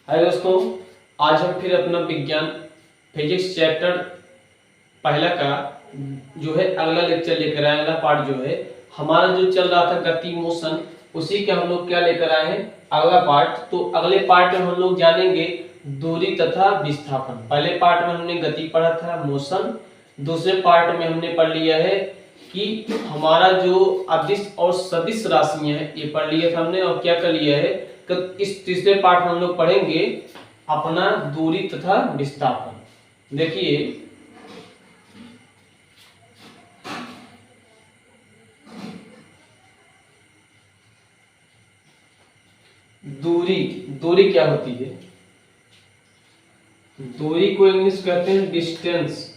हाय दोस्तों, आज हम फिर अपना विज्ञान फिजिक्स चैप्टर पहला का जो है अगला लेक्चर लेकर आए। अगला पार्ट जो है हमारा जो चल रहा था गति मोशन, उसी के हम लोग क्या लेकर आए हैं अगला पार्ट। तो अगले पार्ट में हम लोग जानेंगे दूरी तथा विस्थापन। पहले पार्ट में हमने गति पढ़ा था, मोशन। दूसरे पार्ट में हमने पढ़ लिया है कि हमारा जो अदिश और सदिश राशियां हैं ये पढ़ लिया था हमने। और क्या कर लिया है कि इस तीसरे पार्ट में हम लोग पढ़ेंगे अपना दूरी तथा विस्थापन। देखिए दूरी, दूरी क्या होती है? दूरी को इंग्लिश कहते हैं डिस्टेंस।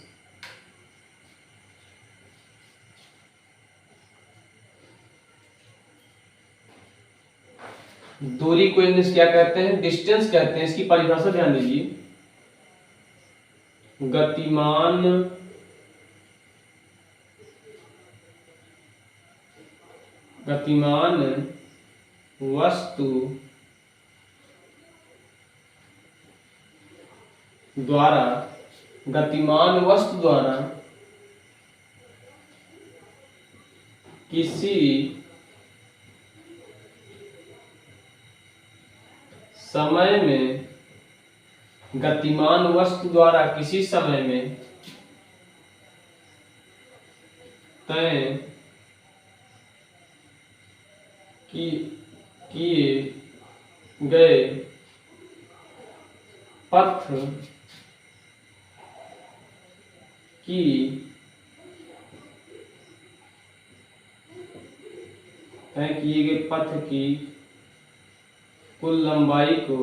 दूरी को इंग्लिश क्या कहते हैं? डिस्टेंस कहते हैं। इसकी परिभाषा ध्यान दीजिए। गतिमान वस्तु द्वारा किसी समय में तय किए गए पथ की कुल लंबाई को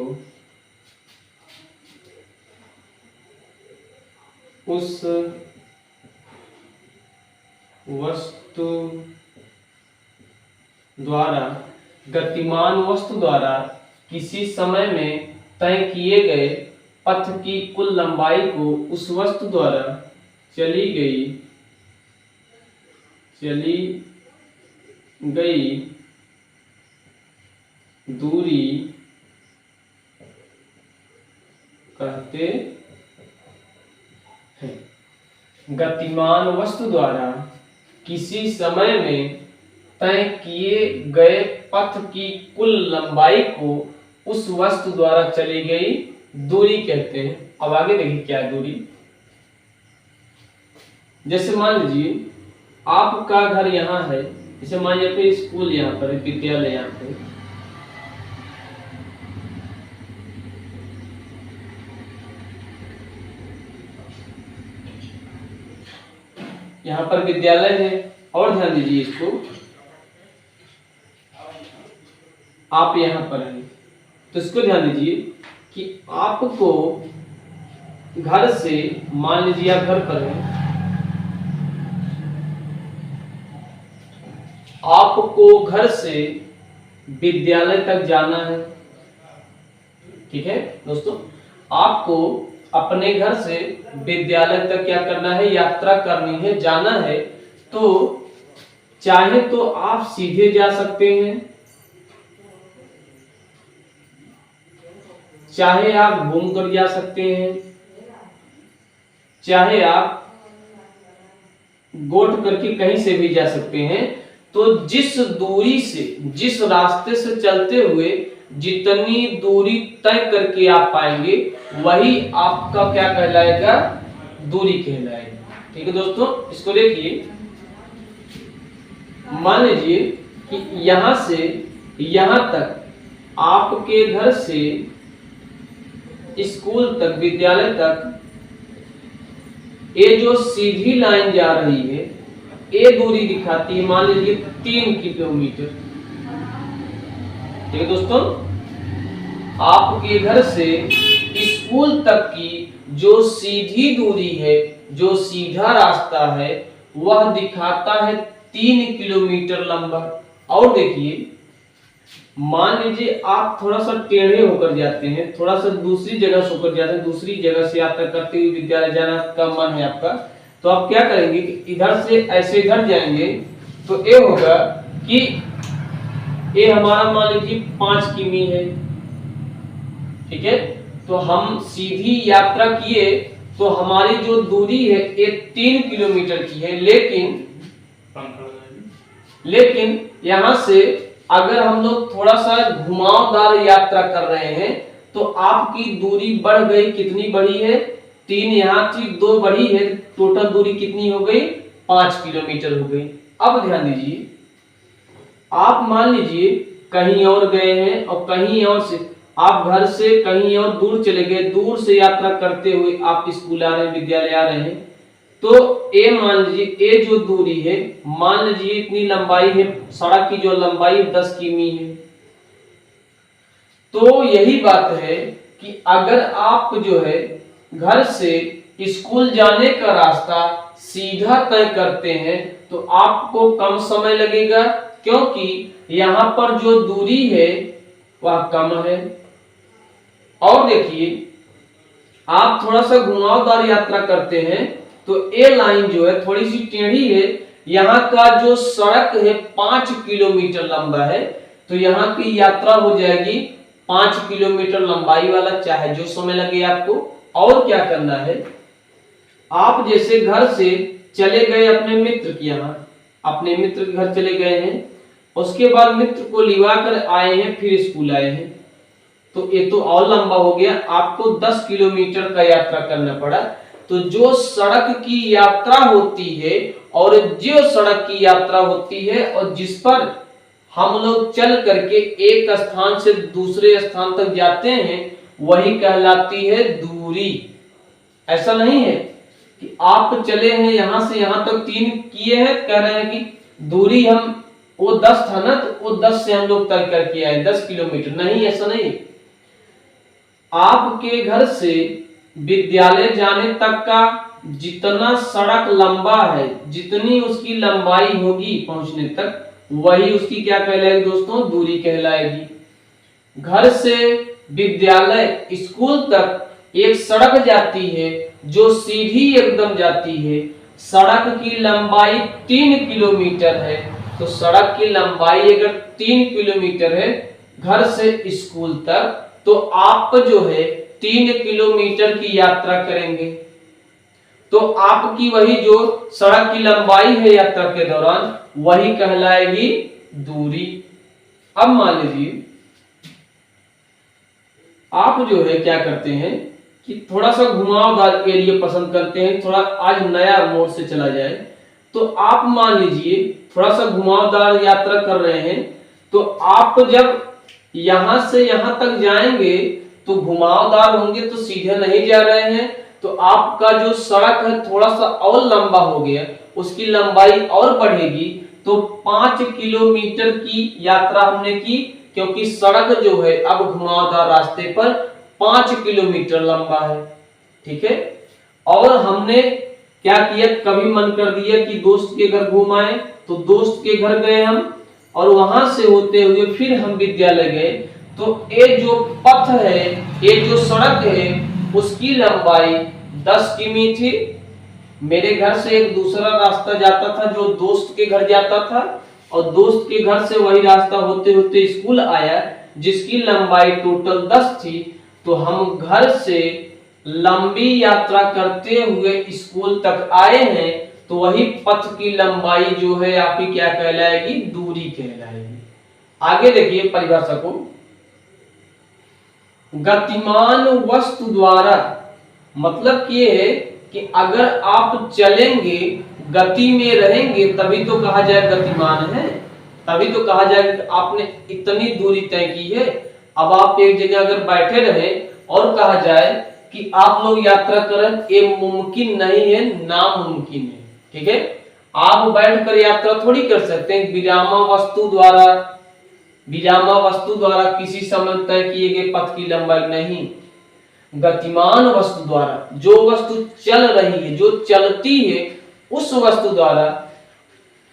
उस वस्तु द्वारा गतिमान वस्तु द्वारा किसी समय में तय किए गए पथ की कुल लंबाई को उस वस्तु द्वारा चली गई दूरी कहते हैं। गतिमान वस्तु द्वारा किसी समय में तय किए गए पथ की कुल लंबाई को उस वस्तु द्वारा चली गई दूरी कहते हैं। अब आगे देखिए क्या है दूरी। जैसे मान लीजिए आपका घर यहाँ है, जैसे मान लीजिए स्कूल यहाँ पर है, विद्यालय यहाँ पे। यहाँ पर विद्यालय है और ध्यान दीजिए इसको, आप यहाँ पर हैं तो इसको ध्यान दीजिए कि आपको घर से, मान लीजिए आप घर पर हैं, आपको घर से विद्यालय तक जाना है। ठीक है दोस्तों, आपको अपने घर से विद्यालय तक क्या करना है? यात्रा करनी है, जाना है। तो चाहे तो आप सीधे जा सकते हैं, चाहे आप घूम कर जा सकते हैं, चाहे आप गोठ करके कहीं से भी जा सकते हैं। तो जिस दूरी से, जिस रास्ते से चलते हुए जितनी दूरी तय करके आप पाएंगे वही आपका क्या कहलाएगा? दूरी कहलाएगा। ठीक है दोस्तों, इसको देखिए। मान लीजिए कि यहां से यहां तक आपके घर से स्कूल तक, विद्यालय तक, ये जो सीधी लाइन जा रही है ये दूरी दिखाती है, मान लीजिए 3 किलोमीटर। ठीक है दोस्तों, आपके घर से स्कूल तक की जो सीधी दूरी है, जो सीधा रास्ता है, वह दिखाता है 3 किलोमीटर लंबा। और देखिए, मान लीजिए आप थोड़ा सा टेढ़े होकर जाते हैं, थोड़ा सा दूसरी जगह से होकर जाते हैं, दूसरी जगह से यात्रा करते हुए विद्यालय जाना का मन है आपका, तो आप क्या करेंगे कि इधर से ऐसे इधर जाएंगे तो ये होगा कि ये हमारा मान लीजिए 5 किमी है। ठीक है। तो हम सीधी यात्रा किए तो हमारी जो दूरी है ये 3 किलोमीटर की है, लेकिन यहां से अगर हम लोग थोड़ा सा घुमावदार यात्रा कर रहे हैं तो आपकी दूरी बढ़ गई, कितनी बढ़ी है? 3 यहाँ थी, 2 बढ़ी है, टोटल दूरी कितनी हो गई? 5 किलोमीटर हो गई। अब ध्यान दीजिए, आप मान लीजिए कहीं और गए हैं और कहीं और से आप घर से कहीं और दूर चले गए, दूर से यात्रा करते हुए आप स्कूल आ रहे हैं, विद्यालय आ रहे हैं, तो ये मान लीजिए ये जो दूरी है, मान लीजिए इतनी लंबाई है, सड़क की जो लंबाई 10 किमी है। तो यही बात है कि अगर आप जो है घर से स्कूल जाने का रास्ता सीधा तय करते हैं तो आपको कम समय लगेगा, क्योंकि यहाँ पर जो दूरी है वह कम है। और देखिए, आप थोड़ा सा घुमावदार यात्रा करते हैं तो ये लाइन जो है थोड़ी सी टेढ़ी है, यहाँ का जो सड़क है 5 किलोमीटर लंबा है, तो यहाँ की यात्रा हो जाएगी 5 किलोमीटर लंबाई वाला, चाहे जो समय लगे आपको। और क्या करना है, आप जैसे घर से चले गए अपने मित्र के यहाँ, अपने मित्र के घर चले गए हैं, उसके बाद मित्र को लिवा कर आए हैं, फिर स्कूल आए हैं, तो ये तो और लंबा हो गया, आपको 10 किलोमीटर का यात्रा करना पड़ा। तो जो सड़क की यात्रा होती है और जो सड़क की यात्रा होती है और जिस पर हम लोग चल करके एक स्थान से दूसरे स्थान तक जाते हैं, वही कहलाती है दूरी। ऐसा नहीं है कि आप चले हैं यहां से यहां तक 3 किए हैं, कह रहे हैं कि दूरी हम वो 10 था ना, तो वो 10 से हम लोग तय करके आए 10 किलोमीटर, नहीं, ऐसा नहीं। आपके घर से विद्यालय जाने तक का जितना सड़क लंबा है, जितनी उसकी लंबाई होगी पहुंचने तक, वही उसकी क्या कहलाएगी दोस्तों? दूरी कहलाएगी। घर से विद्यालय स्कूल तक एक सड़क जाती है जो सीधी एकदम जाती है, सड़क की लंबाई 3 किलोमीटर है, तो सड़क की लंबाई अगर 3 किलोमीटर है घर से स्कूल तक, तो आप जो है 3 किलोमीटर की यात्रा करेंगे, तो आपकी वही जो सड़क की लंबाई है यात्रा के दौरान, वही कहलाएगी दूरी। अब मान लीजिए आप जो है क्या करते हैं कि थोड़ा सा घुमावदार एरिया पसंद करते हैं, थोड़ा आज नया मोड़ से चला जाए, तो आप मान लीजिए थोड़ा सा घुमावदार यात्रा कर रहे हैं, तो आप जब यहां से यहां तक जाएंगे तो घुमावदार होंगे, तो सीधे नहीं जा रहे हैं, तो आपका जो सड़क है थोड़ा सा और लंबा हो गया, उसकी लंबाई और बढ़ेगी, तो 5 किलोमीटर की यात्रा हमने की, क्योंकि सड़क जो है अब घुमावदार रास्ते पर 5 किलोमीटर लंबा है। ठीक है। और हमने क्या किया, कभी मन कर दिया कि दोस्त के घर घूम आए, तो दोस्त के घर गए हम, और वहां से होते हुए फिर हम विद्यालय गए, तो ये जो पथ है, ये जो सड़क है, उसकी लंबाई 10 किमी थी। मेरे घर से एक दूसरा रास्ता जाता था जो दोस्त के घर जाता था, और दोस्त के घर से वही रास्ता होते होते स्कूल आया, जिसकी लंबाई टोटल 10 थी। तो हम घर से लंबी यात्रा करते हुए स्कूल तक आए हैं, तो वही पथ की लंबाई जो है आपकी क्या कहलाएगी? दूरी कहलाएगी। आगे देखिए परिभाषा को, गतिमान वस्तु द्वारा, मतलब ये है कि अगर आप चलेंगे, गति में रहेंगे, तभी तो कहा जाए गतिमान है, तभी तो कहा जाए कि आपने इतनी दूरी तय की है। अब आप एक जगह अगर बैठे रहे और कहा जाए कि आप लोग यात्रा करें, ये मुमकिन नहीं है, नामुमकिन है। ठीक है। आप बैठकर यात्रा थोड़ी कर सकते हैं, विरामा वस्तु द्वारा किसी समय तय किए गए पथ की लंबाई नहीं, गतिमान वस्तु द्वारा, जो वस्तु चल रही है, जो चलती है, उस वस्तु द्वारा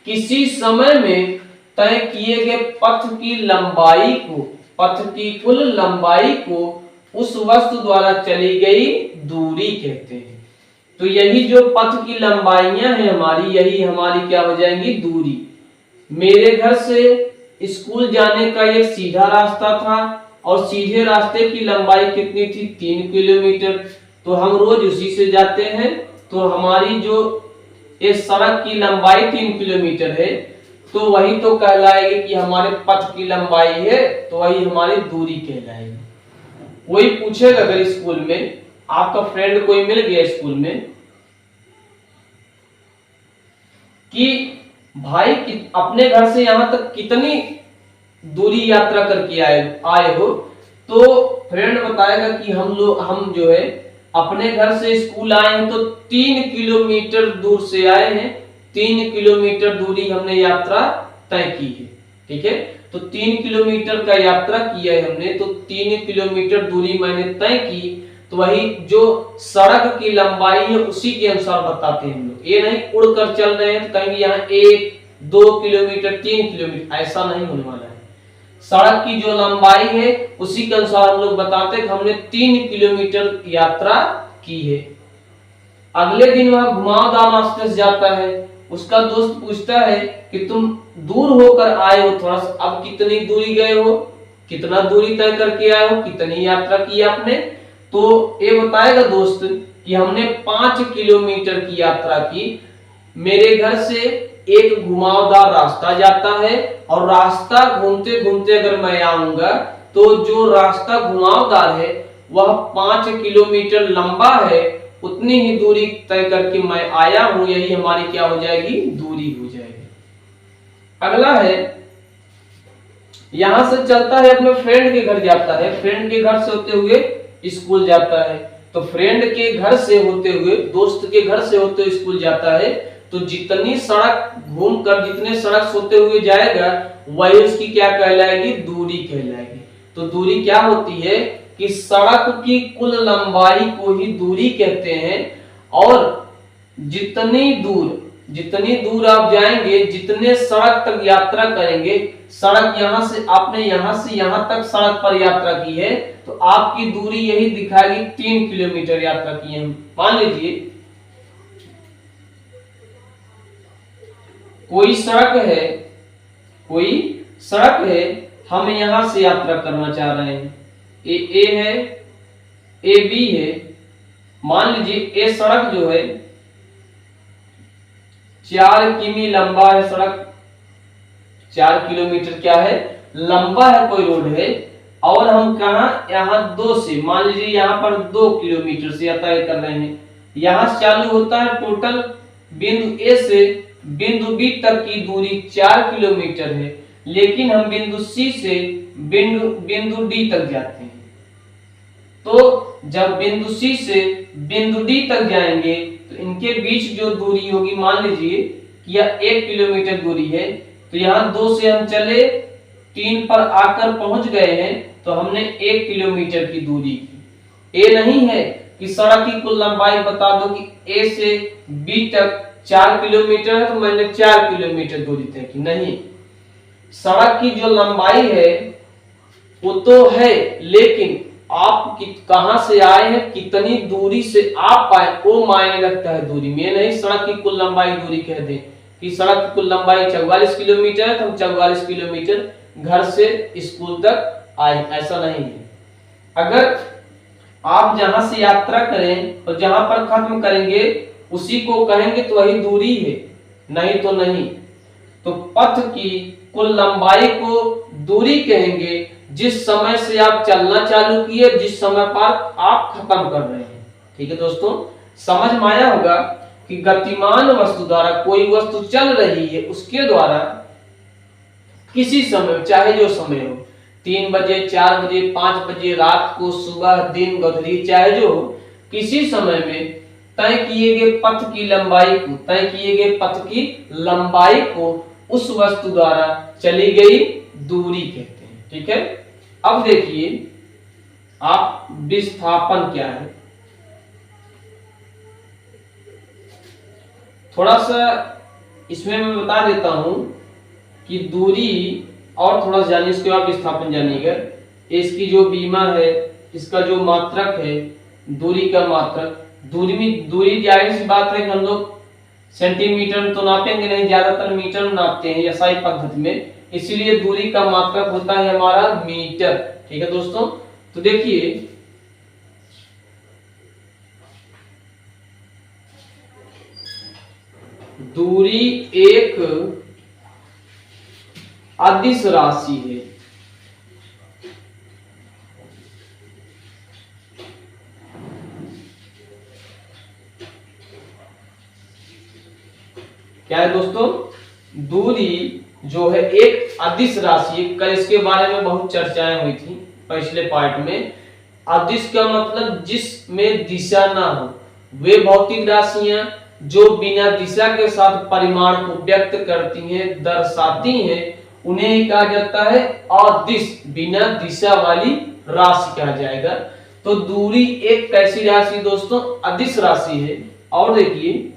किसी समय में तय किए गए पथ की लंबाई को, पथ की कुल लंबाई को उस वस्तु द्वारा चली गई दूरी कहते हैं। तो यही जो पथ की लंबाइयां हैं हमारी, यही हमारी क्या हो जाएंगी? दूरी। मेरे घर से स्कूल जाने का एक सीधा रास्ता था, और सीधे रास्ते की लंबाई कितनी थी, 3 किलोमीटर। तो हम रोज उसी से जाते हैं, तो हमारी जो इस सड़क की लंबाई 3 किलोमीटर है, तो वही तो कहलाएगी कि हमारे पथ की लंबाई है, तो वही हमारी दूरी कहलाएगी। कोई पूछेगा अगर स्कूल में, आपका फ्रेंड कोई मिल गया स्कूल में कि भाई अपने घर से यहां तक कितनी दूरी यात्रा करके आए हो, तो फ्रेंड बताएगा कि हम जो है अपने घर से स्कूल आए हैं तो 3 किलोमीटर दूर से आए हैं, 3 किलोमीटर दूरी हमने यात्रा तय की है। ठीक है, तो 3 किलोमीटर का यात्रा किया है हमने, तो 3 किलोमीटर दूरी मैंने तय की, तो वही जो सड़क की लंबाई है उसी के अनुसार बताते हैं हम लोग। ये नहीं उड़कर चल रहे हैं तो कहेंगे यहाँ 1-2 किलोमीटर 3 किलोमीटर, ऐसा नहीं होने वाला है। सड़क की जो लंबाई है उसी के अनुसार हम लोग बताते हैं कि हमने 3 किलोमीटर यात्रा की है। अगले दिन वह घुमावदार रास्ते से जाता है, उसका दोस्त पूछता है कि तुम दूर होकर आए हो थोड़ा सा, अब कितनी दूरी गए हो, कितना दूरी तय करके आए हो, कितनी यात्रा की आपने, तो ये बताएगा दोस्त कि हमने 5 किलोमीटर की यात्रा की। मेरे घर से एक घुमावदार रास्ता जाता है और रास्ता घूमते घूमते अगर मैं आऊंगा तो जो रास्ता घुमावदार है वह 5 किलोमीटर लंबा है, उतनी ही दूरी तय करके मैं आया हूं, यही हमारी क्या हो जाएगी, दूरी हो जाएगी। अगला है, यहां से चलता है अपने फ्रेंड के घर जाता है, फ्रेंड के घर से होते हुए स्कूल जाता है, तो फ्रेंड के घर से होते हुए, दोस्त के घर से होते हुए स्कूल जाता है, तो जितनी सड़क घूमकर जितने सड़क होते हुए जाएगा वही उसकी क्या कहलाएगी, दूरी कहलाएगी। तो दूरी क्या होती है कि सड़क की कुल लंबाई को ही दूरी कहते हैं, और जितनी दूर आप जाएंगे, जितने सड़क तक यात्रा करेंगे, सड़क आपने यहां से यहां तक सड़क पर यात्रा की है, तो आपकी दूरी यही दिखाएगी 3 किलोमीटर यात्रा की है। मान लीजिए कोई सड़क है, हम यहां से यात्रा करना चाह रहे हैं, ए है, ए बी है। मान लीजिए ए सड़क जो है 4 किमी लंबा है, सड़क 4 किलोमीटर क्या है, लंबा है, कोई रोड है, और हम कहा यहाँ 2 से, मान लीजिए यहाँ पर 2 किलोमीटर से यात्रा कर रहे हैं। यहां से चालू होता है, टोटल बिंदु ए से बिंदु बी तक की दूरी 4 किलोमीटर है, लेकिन हम बिंदु सी से बिंदु डी तक जाते हैं। तो जब बिंदु सी से बिंदु डी तक जाएंगे तो इनके बीच जो दूरी होगी, मान लीजिए कि यह 1 किलोमीटर दूरी है, तो यहाँ 2 से हम चले, 3 पर आकर पहुंच गए हैं, तो हमने 1 किलोमीटर की दूरी की। ए नहीं है कि सड़क की कुल लंबाई बता दो कि ए से बी तक 4 किलोमीटर है, तो मैंने 4 किलोमीटर दूरी तय की, नहीं। सड़क की जो लंबाई है वो तो है, लेकिन आप कहां से आए हैं, कितनी दूरी से आप आए, वो मायने रखता है दूरी में। नहीं सड़क की कुल लंबाई दूरी कह दे कि सड़क की कुल लंबाई 44 किलोमीटर है, तो हम 44 किलोमीटर घर से स्कूल तक आए, ऐसा नहीं है। अगर आप जहां से यात्रा करें और जहां पर खत्म करेंगे उसी को कहेंगे तो वही दूरी है, नहीं तो नहीं। तो पथ की कुल लंबाई को दूरी कहेंगे जिस समय से आप चलना चालू किए, जिस समय पर आप खत्म कर रहे हैं। ठीक है दोस्तों, समझ में आया होगा कि गतिमान वस्तु द्वारा, कोई वस्तु चल रही है उसके द्वारा किसी समय, चाहे जो समय हो, 3 बजे, 4 बजे, 5 बजे, रात को, सुबह, दिन, गधरी, चाहे जो हो, किसी समय में तय किए गए पथ की लंबाई को उस वस्तु द्वारा चली गई दूरी कहते हैं। ठीक है, अब देखिए आप विस्थापन क्या है, थोड़ा सा इसमें मैं बता देता हूं कि दूरी और थोड़ा जानिए, इसके बाद विस्थापन जानिएगा। इसकी जो बीमा है, इसका जो मात्रक है, दूरी का मात्रक, दूरी जाहिर सी बात है कि हम लोग सेंटीमीटर में तो नापेंगे नहीं, ज्यादातर मीटर में नापते हैं एसआई पद्धति में, इसीलिए दूरी का मात्रक होता है हमारा मीटर। ठीक है दोस्तों, तो देखिए दूरी एक अदिश राशि है। क्या है दोस्तों? दूरी जो है एक अदिश राशि। कल इसके बारे में बहुत चर्चाएं हुई थी पिछले पार्ट में। अदिश का मतलब जिसमें दिशा ना हो, वे भौतिक राशियां जो बिना दिशा के साथ परिमाण को व्यक्त करती हैं, दर्शाती हैं, उन्हें कहा जाता है अदिश, बिना दिशा वाली राशि कहा जाएगा। तो दूरी एक कैसी राशि दोस्तों? अदिश राशि है। और देखिए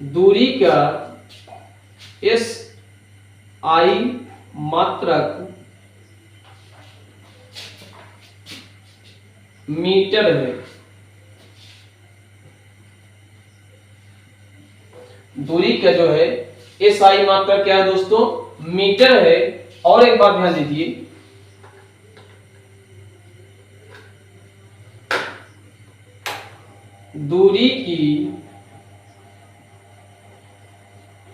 दूरी का एस आई मात्रक मीटर है। दूरी का जो है एस आई मात्रक क्या है दोस्तों? मीटर है। और एक बात ध्यान दीजिए, दूरी की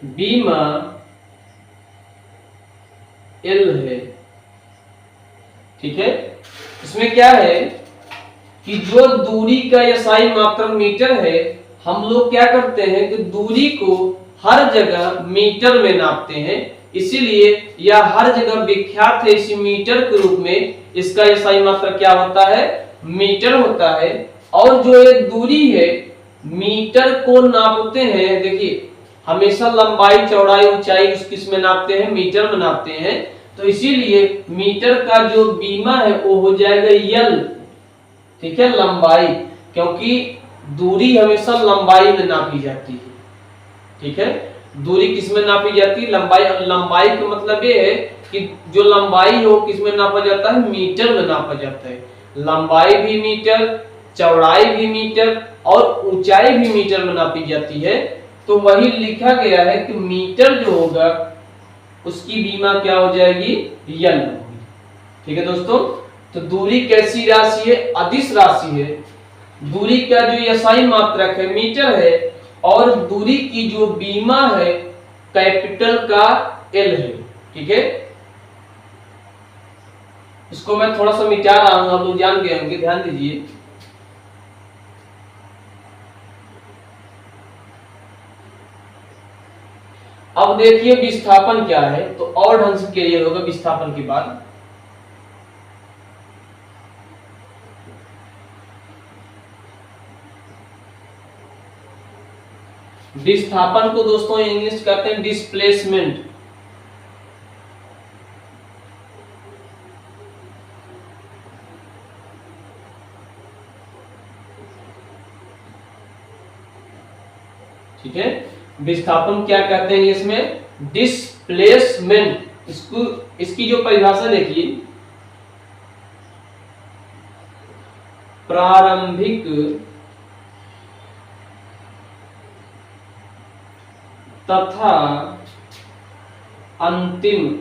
बीमा एल है। ठीक है, इसमें क्या है कि जो दूरी का एसआई मात्रक मीटर है, हम लोग क्या करते हैं कि दूरी को हर जगह मीटर में नापते हैं, इसीलिए यह हर जगह विख्यात है इसी मीटर के रूप में। इसका एसआई मात्रक क्या होता है? मीटर होता है। और जो ये दूरी है, मीटर को नापते हैं, देखिए हमेशा लंबाई चौड़ाई ऊंचाई किसमें नापते हैं? मीटर में नापते हैं। तो इसीलिए मीटर का जो बीमा है वो हो जाएगा यल। ठीक है, लंबाई, क्योंकि दूरी हमेशा लंबाई में नापी जाती है। ठीक है, दूरी किसमें नापी जाती है? लंबाई। लंबाई का मतलब ये है कि जो लंबाई हो किसमें नापा जाता है? मीटर में नापा जाता है। लंबाई भी मीटर, चौड़ाई भी मीटर और ऊंचाई भी मीटर में नापी जाती है। तो वही लिखा गया है कि मीटर जो होगा उसकी बीमा क्या हो जाएगी? यल होगी। ठीक है दोस्तों, तो दूरी कैसी राशि है? अदिश राशि है। दूरी का जो एसआई मात्रक है मीटर है, और दूरी की जो बीमा है कैपिटल का एल है। ठीक है, इसको मैं थोड़ा सा मिटा रहा हूं, आप लोग जान गए होंगे, ध्यान दीजिए। अब देखिए विस्थापन क्या है, तो और ढंग से क्लियर होगा विस्थापन के बाद। विस्थापन को दोस्तों इंग्लिश कहते हैं डिस्प्लेसमेंट। ठीक है, विस्थापन क्या कहते हैं इसमें? डिस्प्लेसमेंट। इसको इसकी जो परिभाषा देखिए, प्रारंभिक तथा अंतिम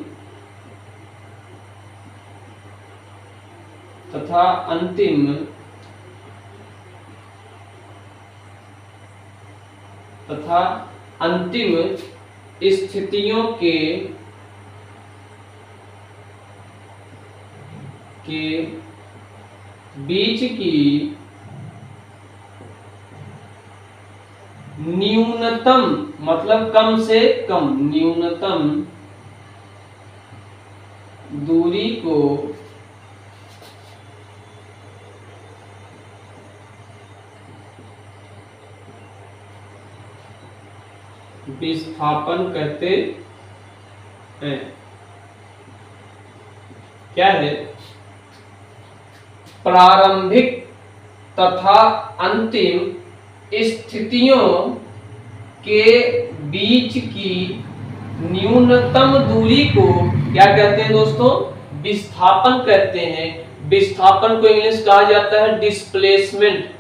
स्थितियों के बीच की न्यूनतम, मतलब कम से कम, न्यूनतम दूरी को विस्थापन कहते हैं। क्या है? प्रारंभिक तथा अंतिम स्थितियों के बीच की न्यूनतम दूरी को क्या कहते हैं दोस्तों? विस्थापन कहते हैं। विस्थापन को इंग्लिश कहा जाता है डिस्प्लेसमेंट।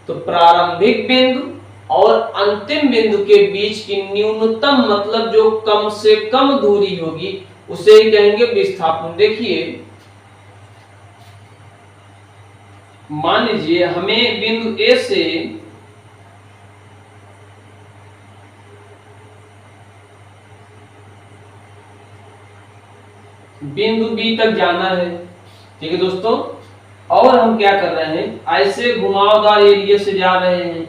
तो प्रारंभिक बिंदु और अंतिम बिंदु के बीच की न्यूनतम मतलब जो कम से कम दूरी होगी उसे ही कहेंगे विस्थापन। देखिए मान लीजिए हमें बिंदु ए से बिंदु बी तक जाना है, ठीक है दोस्तों। और हम क्या कर रहे हैं, ऐसे घुमावदार एरिया से जा रहे हैं,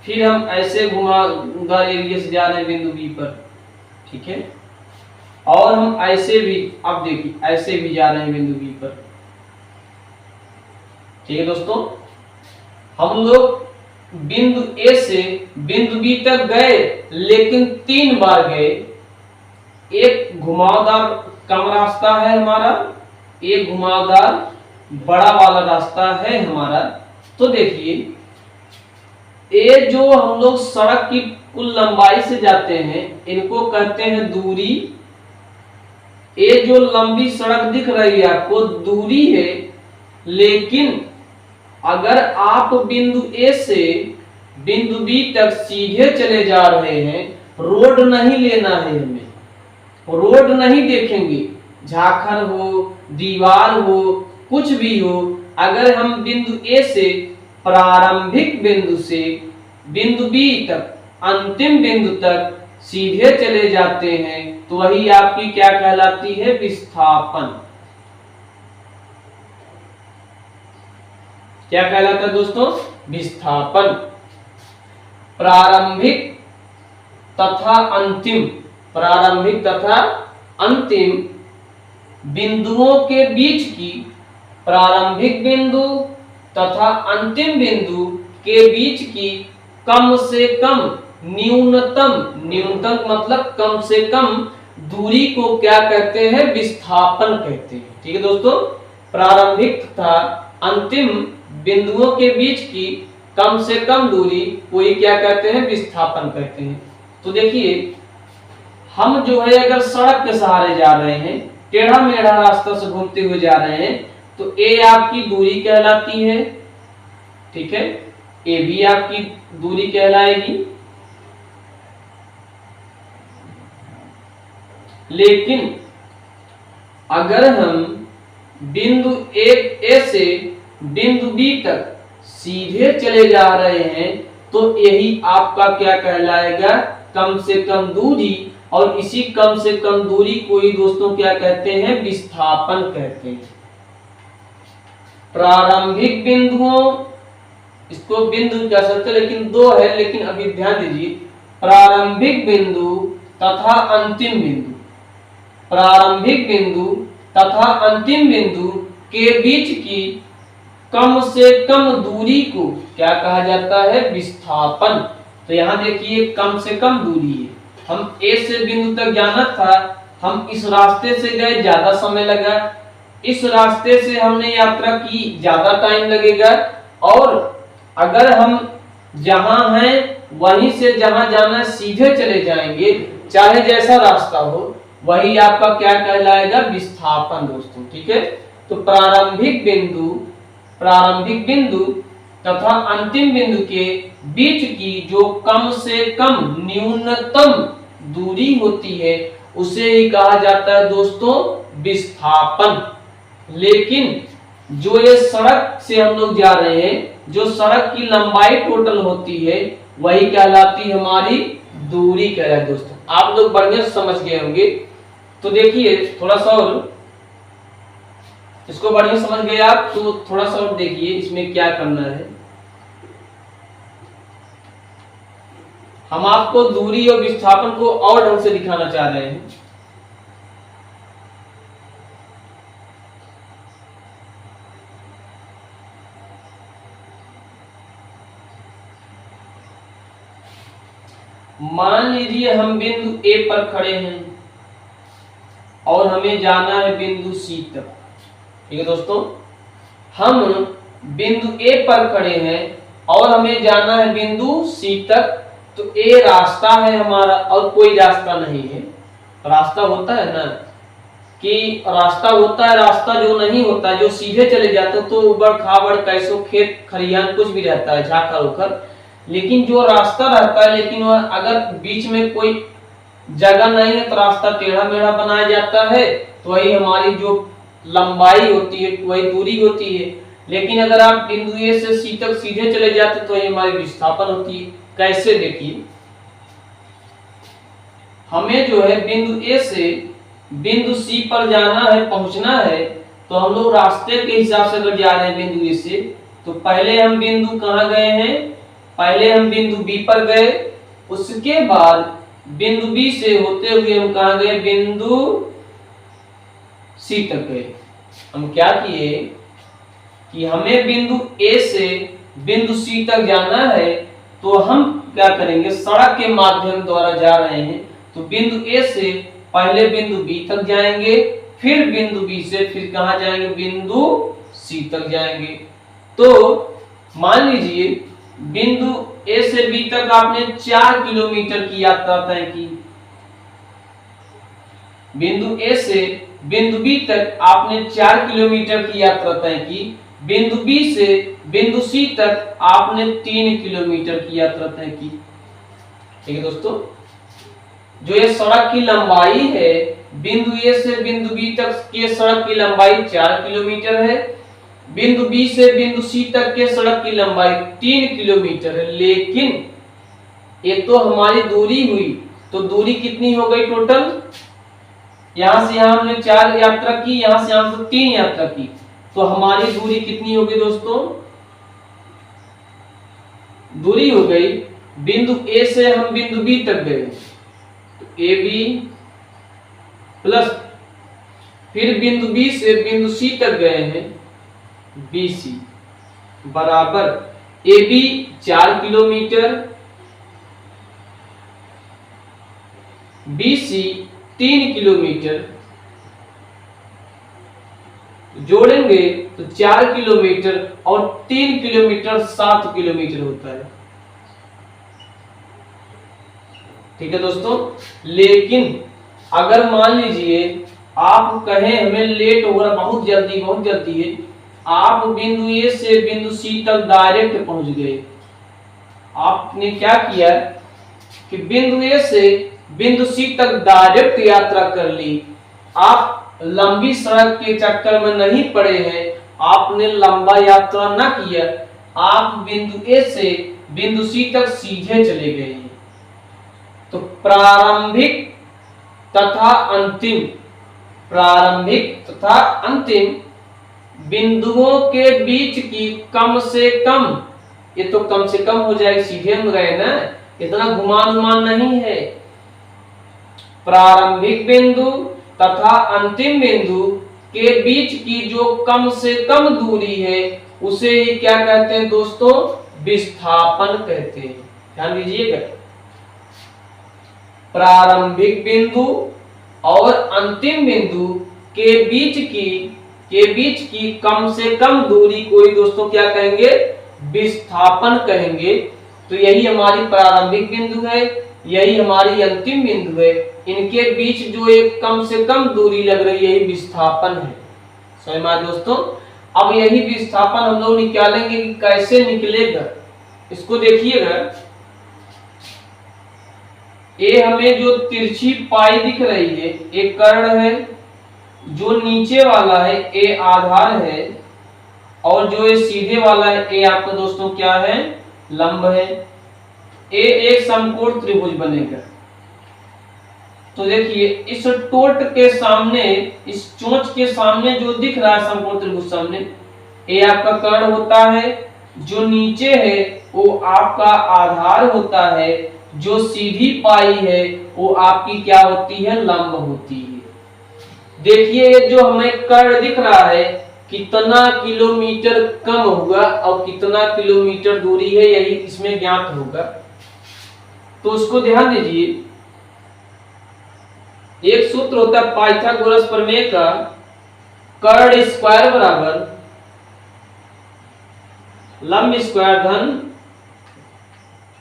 फिर हम ऐसे घुमावदार एरिया से जा रहे हैं बिंदु बी पर, ठीक है। और हम ऐसे भी, अब देखिए ऐसे भी जा रहे हैं बिंदु बी पर, ठीक है दोस्तों। हम लोग बिंदु ए से बिंदु बी तक गए, लेकिन 3 बार गए। एक घुमावदार कम रास्ता है हमारा, एक घुमावदार बड़ा वाला रास्ता है हमारा। तो देखिए ये जो हम लोग सड़क की कुल लंबाई से जाते हैं इनको कहते हैं दूरी। ये जो लंबी सड़क दिख रही है आपको दूरी है, लेकिन अगर आप बिंदु ए से बिंदु बी तक सीधे चले जा रहे हैं, रोड नहीं लेना है हमें, रोड नहीं देखेंगे, झाखर हो दीवार हो कुछ भी हो, अगर हम बिंदु ए से प्रारंभिक बिंदु से बिंदु बी तक अंतिम बिंदु तक सीधे चले जाते हैं तो वही आपकी क्या कहलाती है, विस्थापन। क्या कहलाता है दोस्तों, विस्थापन। प्रारंभिक तथा अंतिम, प्रारंभिक तथा अंतिम बिंदुओं के बीच की, प्रारंभिक बिंदु तथा अंतिम बिंदु के बीच की कम से कम न्यूनतम, न्यूनतम मतलब कम से कम दूरी को क्या कहते हैं, विस्थापन कहते हैं, ठीक है दोस्तों। प्रारंभिक तथा अंतिम बिंदुओं के बीच की कम से कम दूरी को ही क्या कहते हैं, विस्थापन कहते हैं। तो देखिए हम जो है अगर सड़क के सहारे जा रहे हैं, टेढ़ा मेढ़ा रास्ता से घूमते हुए जा रहे हैं, तो ए आपकी दूरी कहलाती है, ठीक है। ए भी आपकी दूरी कहलाएगी। लेकिन अगर हम बिंदु ए से बिंदु बी तक सीधे चले जा रहे हैं तो यही आपका क्या कहलाएगा, कम से कम दूरी। और इसी कम से कम दूरी को ही दोस्तों क्या कहते हैं, विस्थापन कहते हैं। प्रारंभिक बिंदुओं, इसको बिंदु कह सकते हैं लेकिन 2 है, लेकिन अभी ध्यान दीजिए, प्रारंभिक बिंदु तथा अंतिम बिंदु, प्रारंभिक बिंदु तथा अंतिम बिंदु के बीच की कम से कम दूरी को क्या कहा जाता है, विस्थापन। तो यहाँ देखिए कम से कम दूरी है, हम ए से बिंदु तक जाना था, हम इस रास्ते से गए, ज्यादा समय लगा, इस रास्ते से हमने यात्रा की, ज्यादा टाइम लगेगा। और अगर हम जहां हैं वहीं से जहां जाना सीधे चले जाएंगे, चाहे जैसा रास्ता हो, वही आपका क्या कहलाएगा, विस्थापन दोस्तों, ठीक है। तो प्रारंभिक बिंदु तथा अंतिम बिंदु के बीच की जो कम से कम न्यूनतम दूरी होती है उसे ही कहा जाता है दोस्तों विस्थापन। लेकिन जो ये सड़क से हम लोग जा रहे हैं, जो सड़क की लंबाई टोटल होती है वही कहलाती है हमारी दूरी कहलाती है दोस्तों। आप लोग बढ़िया से समझ गए होंगे। तो देखिए थोड़ा सा और इसको बढ़िया समझ गए आप, तो थोड़ा सा और देखिए इसमें क्या करना है। हम आपको दूरी और विस्थापन को और ढंग से दिखाना चाह रहे हैं। मान लीजिए हम बिंदु ए पर खड़े हैं और हमें जाना है बिंदु सी तक, ठीक है दोस्तों। हम बिंदु ए पर खड़े हैं और हमें जाना है बिंदु सी तक। तो ए रास्ता है हमारा और कोई रास्ता नहीं है, रास्ता होता है ना, कि रास्ता होता है, रास्ता जो नहीं होता, जो सीधे चले जाते तो उबड़ खाबड़ कैसो खेत खलिहान कुछ भी रहता है झाखर उखर, लेकिन जो रास्ता रहता है, लेकिन वह अगर बीच में कोई जगह नहीं है तो रास्ता टेढ़ा मेढ़ा बनाया जाता है, तो वही हमारी जो लंबाई होती है वही दूरी होती है। लेकिन अगर आप बिंदु ए से सी तक सीधे चले जाते तो ये हमारी विस्थापन होती है। कैसे? देखिए, हमें जो है बिंदु ए से बिंदु सी पर जाना है, पहुंचना है, तो हम लोग रास्ते के हिसाब से अगर जा रहे हैं बिंदु ए से, तो पहले हम बिंदु कहाँ गए हैं? पहले हम बिंदु बी पर गए, उसके बाद बिंदु बी से होते हुए हम कहाँ गए? बिंदु सी तक गए। हम क्या किए कि हमें बिंदु ए से बिंदु सी तक जाना है, तो हम क्या करेंगे? सड़क के माध्यम द्वारा जा रहे हैं, तो बिंदु ए से पहले बिंदु बी तक जाएंगे, फिर बिंदु बी से फिर कहां जाएंगे? बिंदु सी तक जाएंगे। तो मान लीजिए बिंदु ए से बी तक आपने 4 किलोमीटर की यात्रा तय की। बिंदु ए से बिंदु बी तक आपने 4 किलोमीटर की यात्रा तय की। बिंदु बी से बिंदु सी तक आपने 3 किलोमीटर की यात्रा तय की। ठीक है दोस्तों, जो ये सड़क की लंबाई है, बिंदु ए से बिंदु बी तक के सड़क की लंबाई 4 किलोमीटर है, बिंदु बी से बिंदु सी तक के सड़क की लंबाई 3 किलोमीटर है। लेकिन ये तो हमारी दूरी हुई, तो दूरी कितनी हो गई टोटल? यहां से यहां हमने 4 यात्रा की, यहां से यहां से 3 यात्रा की, तो हमारी दूरी कितनी हो गई दोस्तों? दूरी हो गई, बिंदु ए से हम बिंदु बी तक गए, ए बी प्लस फिर बिंदु बी से बिंदु सी तक गए हैं, बी सी बराबर A B 4 kilometre, B C 3 kilometre, जोड़ेंगे तो 4 किलोमीटर और 3 किलोमीटर 7 किलोमीटर होता है। ठीक है दोस्तों, लेकिन अगर मान लीजिए आप कहें हमें लेट हो रहा, बहुत जल्दी है, आप बिंदु ए से बिंदु सी तक डायरेक्ट पहुंच गए। आपने क्या किया कि बिंदु ए से बिंदु सी तक डायरेक्ट यात्रा कर ली। आप लंबी सड़क के चक्कर में नहीं पड़े हैं, आपने लंबा यात्रा ना किया, आप बिंदु ए से बिंदु सी तक सीधे चले गए हैं। तो प्रारंभिक तथा अंतिम बिंदुओं के बीच की कम से कम, ये तो कम से कम हो जाएगी, सीधे हम गए ना, इतना घुमान नहीं है। प्रारंभिक बिंदु तथा अंतिम बिंदु के बीच की जो कम से कम दूरी है उसे ही क्या कहते हैं दोस्तों? विस्थापन कहते हैं। ध्यान दीजिएगा, प्रारंभिक बिंदु और अंतिम बिंदु के बीच की कम से कम दूरी को ही दोस्तों क्या कहेंगे? विस्थापन कहेंगे। तो यही हमारी प्रारंभिक बिंदु है, यही हमारी अंतिम बिंदु है, इनके बीच जो एक कम से कम दूरी लग रही है यही विस्थापन है। समझ में आया दोस्तों? अब यही विस्थापन हम लोग निकालेंगे कि कैसे निकलेगा, इसको देखिएगा। ये हमें जो तिरछी पाई दिख रही है, एक कर्ण है, जो नीचे वाला है ए आधार है, और जो ये सीधे वाला है ए आपका दोस्तों क्या है? लंब है। ए एक समकोण त्रिभुज बनेगा। तो देखिए इस टोट के सामने, इस चोंच के सामने जो दिख रहा है समकोण त्रिभुज सामने, ए आपका कर्ण होता है, जो नीचे है वो आपका आधार होता है, जो सीधी पाई है वो आपकी क्या होती है? लंब होती है। देखिए जो हमें कर्ण दिख रहा है कितना किलोमीटर कम होगा और कितना किलोमीटर दूरी है, यही इसमें ज्ञात होगा। तो उसको ध्यान दीजिए, एक सूत्र होता है पाइथागोरस प्रमेय का, कर्ण स्क्वायर बराबर लंब स्क्वायर धन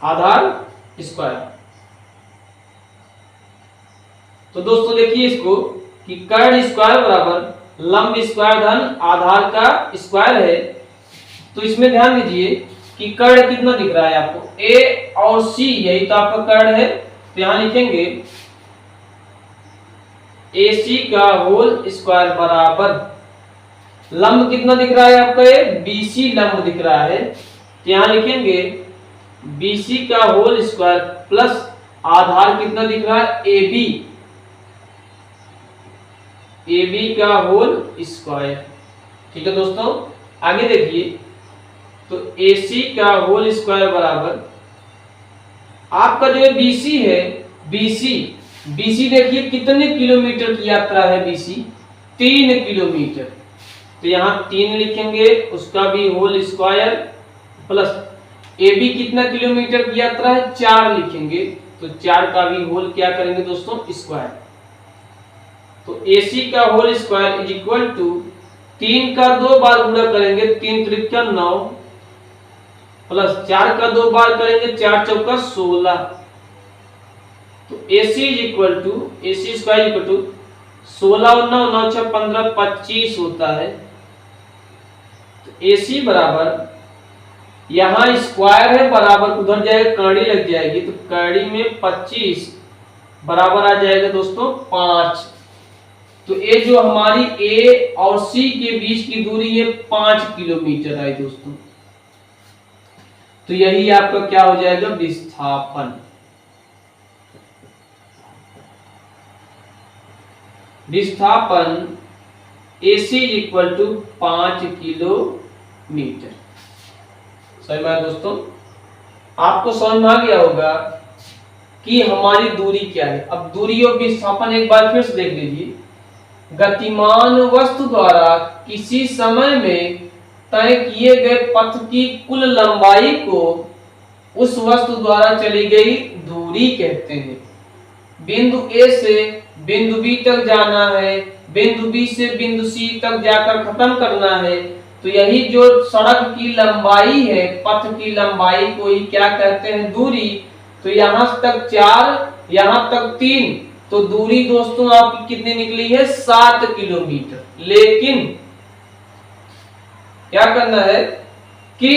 आधार स्क्वायर। तो दोस्तों देखिए इसको, कि कर्ण स्क्वायर बराबर लंब स्क्वायर धन आधार का स्क्वायर है। तो इसमें ध्यान दीजिए कि कर्ण कितना दिख रहा है आपको, ए और सी, यही तो आपका कर्ण है। तो यहां लिखेंगे AC का होल स्क्वायर बराबर लंब कितना दिख रहा है आपका, ये BC लंब दिख रहा है। तो यहां लिखेंगे BC का होल स्क्वायर प्लस आधार कितना दिख रहा है, AB का होल स्क्वायर। ठीक है दोस्तों, आगे देखिए, तो AC का होल स्क्वायर बराबर आपका जो है BC है, BC देखिए कितने किलोमीटर की यात्रा है BC, 3 किलोमीटर। तो यहाँ 3 लिखेंगे, उसका भी होल स्क्वायर प्लस AB कितना किलोमीटर की यात्रा है, 4 लिखेंगे। तो 4 का भी होल क्या करेंगे दोस्तों, स्क्वायर। तो AC का whole square is equal to 3 का 2 बार गुणा करेंगे, 3 त्रिका 9 प्लस 4 का 2 बार करेंगे, 4 चौका 16। तो AC is equal to AC square equal to 16 और 9 9 6 15 25 होता है। तो AC बराबर यहाँ स्क्वायर है बराबर उधर जाएगा, कड़ी लग जाएगी, तो कड़ी में 25 बराबर आ जाएगा दोस्तों 5। तो ये जो हमारी A और C के बीच की दूरी है 5 किलोमीटर आई दोस्तों। तो यही आपका क्या हो जाएगा, विस्थापन। विस्थापन AC इक्वल टू 5 किलोमीटर। सही बात दोस्तों, आपको समझ में आ गया होगा कि हमारी दूरी क्या है। अब दूरी और विस्थापन एक बार फिर से देख लीजिए। गतिमान वस्तु द्वारा किसी समय में तय किए गए पथ की कुल लंबाई को उस वस्तु द्वारा चली गई दूरी कहते हैं। बिंदु A से बिंदु B तक जाना है, बिंदु B से बिंदु C तक जाकर खत्म करना है। तो यही जो सड़क की लंबाई है, पथ की लंबाई को ही क्या कहते हैं, दूरी। तो यहां तक 4, यहां तक 3, तो दूरी दोस्तों आपकी कितनी निकली है, 7 किलोमीटर। लेकिन क्या करना है कि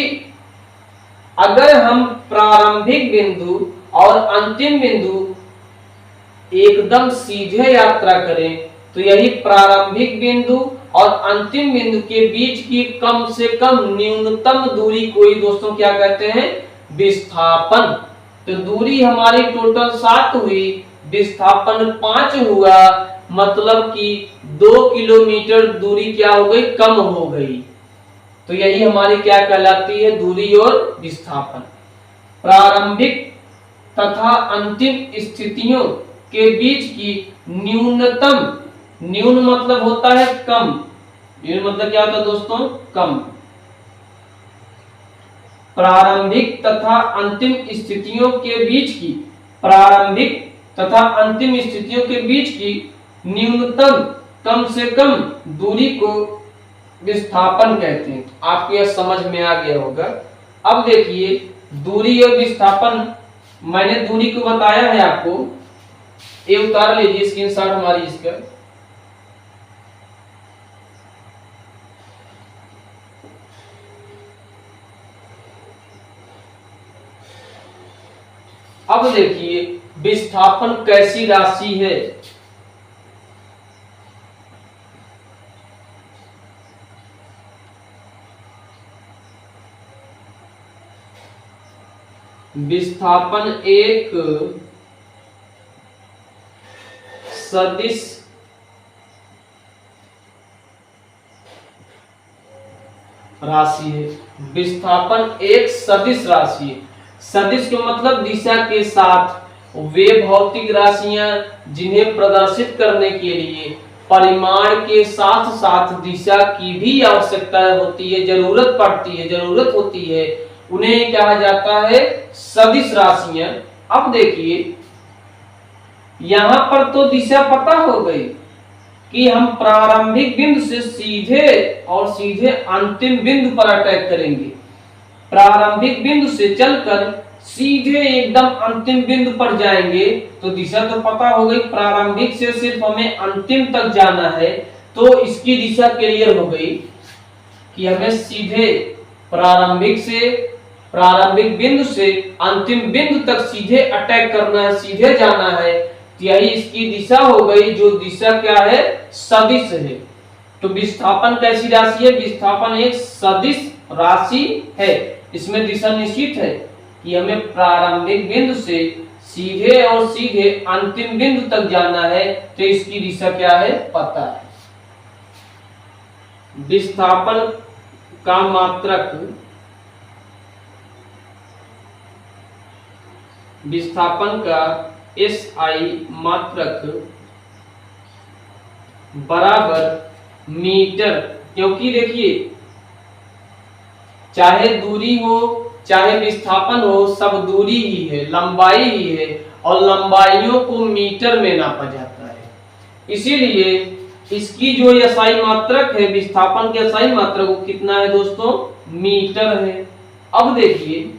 अगर हम प्रारंभिक बिंदु और अंतिम बिंदु एकदम सीधे यात्रा करें, तो यही प्रारंभिक बिंदु और अंतिम बिंदु के बीच की कम से कम न्यूनतम दूरी को ही दोस्तों क्या कहते हैं, विस्थापन। तो दूरी हमारी टोटल 7 हुई, विस्थापन 5 हुआ, मतलब कि 2 किलोमीटर दूरी क्या हो गई, कम हो गई। तो यही हमारी क्या कहलाती है, दूरी और विस्थापन। प्रारंभिक तथा अंतिम स्थितियों के बीच की न्यूनतम, न्यून मतलब होता है कम, न्यून मतलब क्या होता है दोस्तों, कम। प्रारंभिक तथा अंतिम स्थितियों के बीच की, प्रारंभिक तथा अंतिम स्थितियों के बीच की न्यूनतम कम से कम दूरी को विस्थापन कहते हैं। आपको यह समझ में आ गया होगा। अब देखिए दूरी और विस्थापन, मैंने दूरी को बताया है आपको, ये उतार लीजिए स्क्रीनशॉट हमारी इसका। अब देखिए विस्थापन कैसी राशि है। विस्थापन एक सदिश राशि है। विस्थापन एक सदिश राशि है। सदिश का मतलब दिशा के साथ। वे भौतिक राशियां जिन्हें प्रदर्शित करने के लिए परिमाण के साथ साथ दिशा की भी आवश्यकता होती है, जरूरत पड़ती है, जरूरत होती है, उन्हें कहा जाता है सदिश राशियां। अब देखिए यहां पर तो दिशा पता हो गई कि हम प्रारंभिक बिंदु से सीधे और सीधे अंतिम बिंदु पर अटैक करेंगे। प्रारंभिक बिंदु से चलकर सीधे एकदम अंतिम बिंदु पर जाएंगे तो दिशा तो पता हो गई, प्रारंभिक से सिर्फ हमें अंतिम तक जाना है तो इसकी दिशा क्लियर हो गई कि हमें सीधे प्रारंभिक बिंदु से अंतिम बिंदु तक सीधे अटैक करना है, सीधे जाना है। तो यही इसकी दिशा हो गई, जो दिशा क्या है, सदिश है। तो विस्थापन कैसी राशि है, विस्थापन एक सदिश राशि है। इसमें दिशा निश्चित है कि हमें प्रारंभिक बिंदु से सीधे और सीधे अंतिम बिंदु तक जाना है, तो इसकी दिशा क्या है, पता है। विस्थापन का मात्रक, विस्थापन का SI मात्रक बराबर मीटर, क्योंकि देखिए चाहे दूरी हो चाहे विस्थापन हो, सब दूरी ही है, लंबाई ही है, और लंबाइयों को मीटर में नापा जाता है। इसीलिए इसकी जो SI मात्रक है, विस्थापन के SI मात्रक वो कितना है दोस्तों, मीटर है। अब देखिए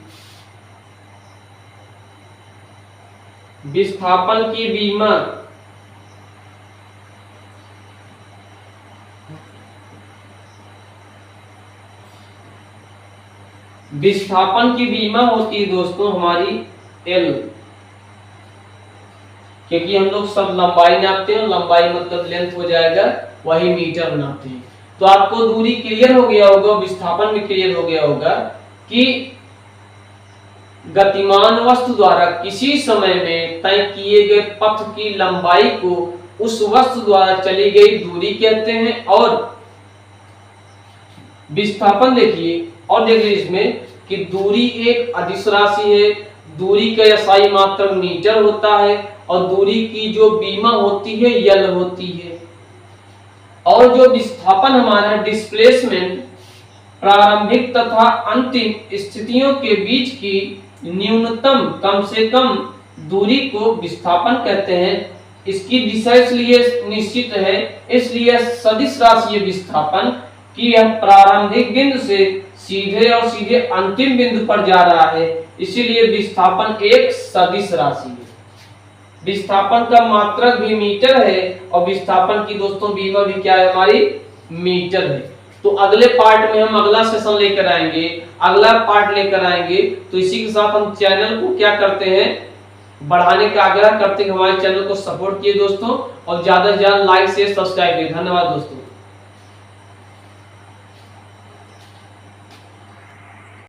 विस्थापन की विमा, विस्थापन की विमा होती है दोस्तों हमारी L, क्योंकि हम लोग सब लंबाई नापते हैं, लंबाई मतलब लेंथ हो जाएगा, वही मीटर नापते हैं। तो आपको दूरी क्लियर हो गया होगा, विस्थापन भी क्लियर हो गया होगा कि गतिमान वस्तु द्वारा किसी समय में तय किए गए पथ की लंबाई को उस वस्तु द्वारा चली गई दूरी कहते हैं। और विस्थापन देखिए, और देखिए इसमें कि दूरी एक अदिश राशि है, दूरी का SI मात्रक मीटर होता है, और दूरी की जो विमा होती है यल होती है। और जो विस्थापन हमारा डिस्प्लेसमेंट प्रारंभिक तथा अंतिम स्थितियों के बीच की न्यूनतम कम से कम दूरी को विस्थापन कहते हैं। इसकी दिशा इसलिए निश्चित है, इसलिए सदिश राशि विस्थापन कि यह प्रारंभिक बिंदु से सीधे और सीधे अंतिम बिंदु पर जा रहा है, इसीलिए विस्थापन एक सदिश राशि है। विस्थापन का मात्रक भी मीटर है, और विस्थापन की दोस्तों विमा भी क्या है, हमारी मीटर है। तो अगले पार्ट में हम अगला सेशन लेकर आएंगे, अगला पार्ट लेकर आएंगे। तो इसी के साथ हम चैनल को क्या करते हैं, बढ़ाने का आग्रह करते हैं, हमारे चैनल को सपोर्ट किए दोस्तों, और ज्यादा से ज्यादा लाइक शेयर सब्सक्राइब करिए। धन्यवाद दोस्तों।